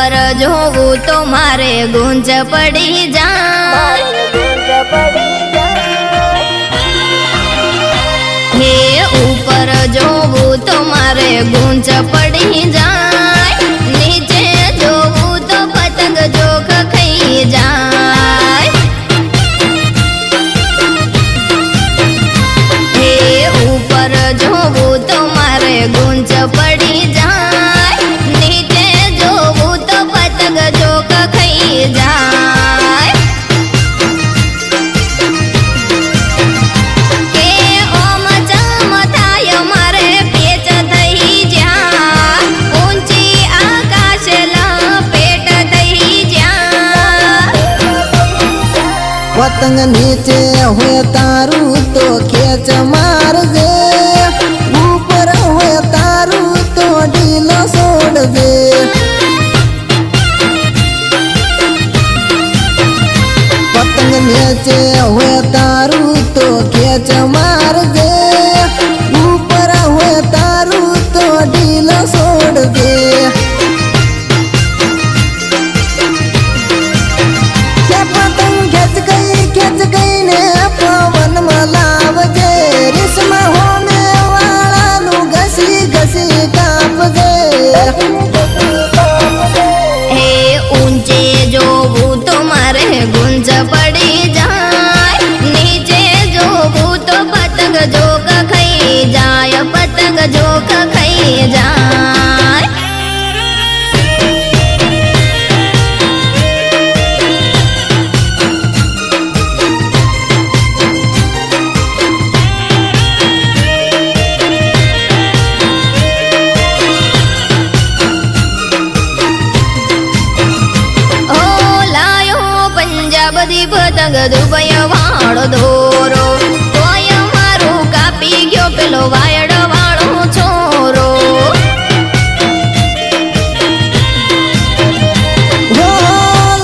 ऊपर जोवू तो मारे गूंज पड़ी जाए। हे ऊपर जोवू तो मारे गूंज पड़ी जाए, नीचे जोवू तो पतंग जोख खाई जाए। हे ऊपर जोवू तो मारे गूंज पड़ी जाए, नीचे जोवू तो पतंग जोख खाई जाए। के ओम चम थाय मारे पेच थई जा, ऊंची आकाश लपेट थई जा। पतंग नीचे हुए तारू तो खेच मार दे, ऊपर हुए तारू तो ढीला छोड़ दे। पतंग नीचे हुए तारू तो खेच मार दे, ऊपर हुए तारू तो ढीला छोड़ दे। क्या पतंग खेच गई ने पवन मलाव जे, रेशमा होने वाला नु घसी घसी काप दे। हे ऊंचे जोवू तो मारे गुंज पड़ी जाए, नीचे जोवू तो पतंग जोक खाई जाए, पतंग जोक खाई जाए। ओ लायो पंजाब दी पतंग दुबई वाळो दोरो, तोय मारू कापी गयो पेलो वायड़ वाळो छोरो। हो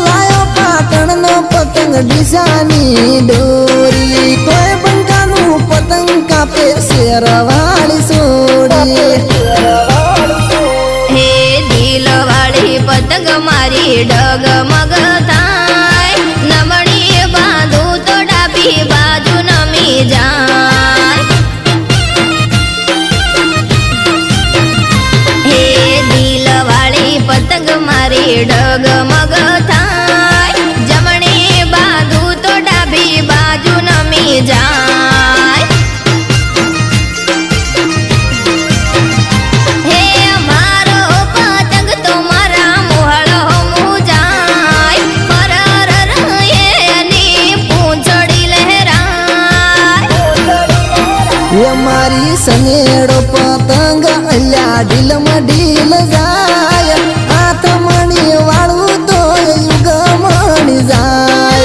लायो पाटण नो पतंग डिसानी डोरी, तोय बंकानु पतंग कापे शेरवाली सोड़ी। हे दिल वाली पतंग मारी डगमग थाय, नमणी बांधू तो डाबी बाजू नमी जाय। हे दिल वाली पतंग मारी डगमग थाय, जमणी बांधू तो डाबी बाजू नमी जाय। हे मारो पतंग तो मारा मोहळ मु जाय, फरर रहे नी पूंछड़ी लहराय। ये मारी सनेड़ो पतंग अल्या ढील ढील जाय, हाथ मणी वाळू तो युग मणी जाय।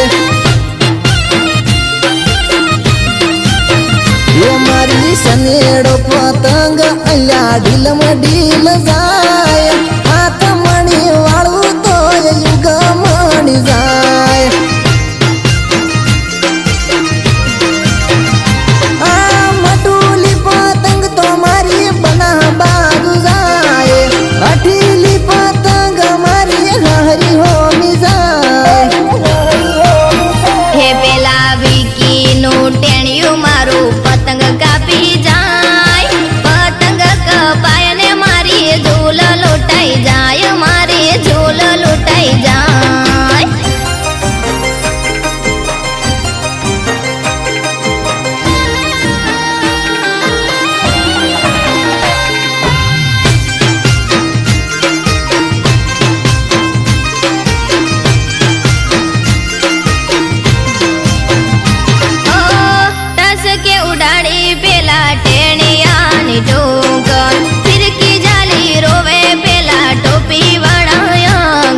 ये मारी सनेड़ो पतंग अल्या ढील ढील जाय, हाथ मणी वाळू तो युग मणी जाय। आ मटुली पतंग तो मारी बना बाजू जाए, अठीली पतंग मारी हरी होमी जाए। हे पेला विकी नु टेणिયું मारू पतंग कापी जाय, पतंग कपाय ने मारी झूल लूटाई जाय, मारी झूल लूटाई जाय। ओ टस के उडाड़ी पेला टेणिया नी टोकन, फिरकी जाली रोवे पेला टोपी वाळा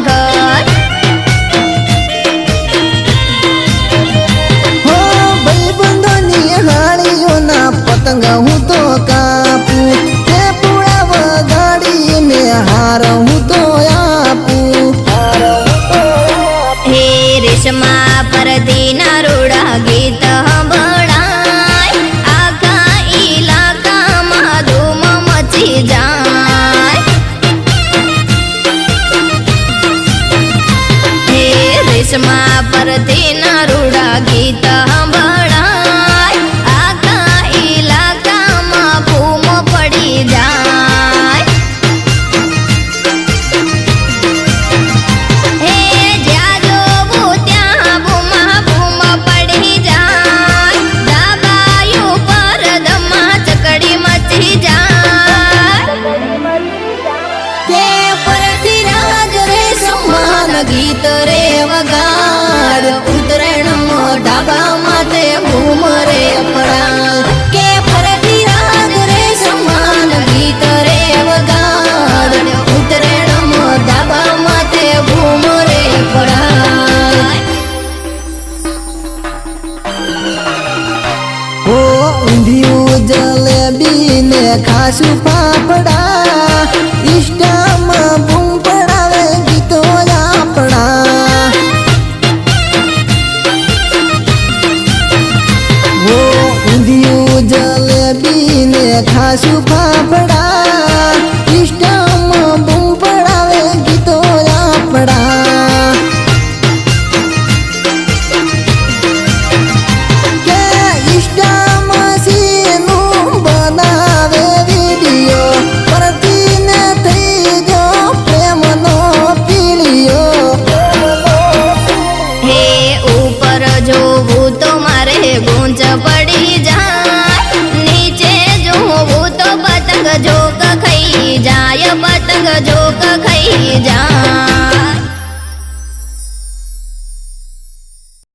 घर। हो भाई बंधनी हाड़ियों ना पतंग हूँ तो कापू, ते पूरा गाड़ी में हार हूँ तो आपू। हे रेशमा परदी ना रूड़ा गीत बड़ाय, आखा इलाका में धूम मची जाय। રેશમા પરથી ના રૂડા ગીત સાંભળાય આખા ઇલાકામાં બૂમ પડી જાય હે જ્યાં જોવું ત્યાં બૂમા બૂમ પડી જાય ધાબા ઉપર ધમા ચકડી મચી જાય કે પરથી રાજ રેશમાન ગીત રે વગાડ ઉત્તરાયણમાં ઢાબા માથે બૂમ રે પડાય કે પરથી રાજ રેશમાન ગીત રે વગાડ ઉત્તરાયણમાં ઢાબા માથે બૂમ રે પડાય ઓ ઊંધિયું જલેબી ને ખાસું ફાફડા ઇષ્ટામાં બૂમ પડાવે ગીતો આપણા ઓ ઊંધિયું જલેબી ને ખાસું ફાફડા ઇષ્ટામાં બૂમ પડાવે ગીતો આપણા કે ઇષ્ટામાં સીનું બનાવે વિડીયો પરતીને થઈ જો પ્રેમનો પીળિયો હે ઉપર જોવું તો મારે ગૂંચ પડી જાય નીચે જોવું તો પતંગ જોક ખાઈ જાય પતંગ જોક ખાઈ જાય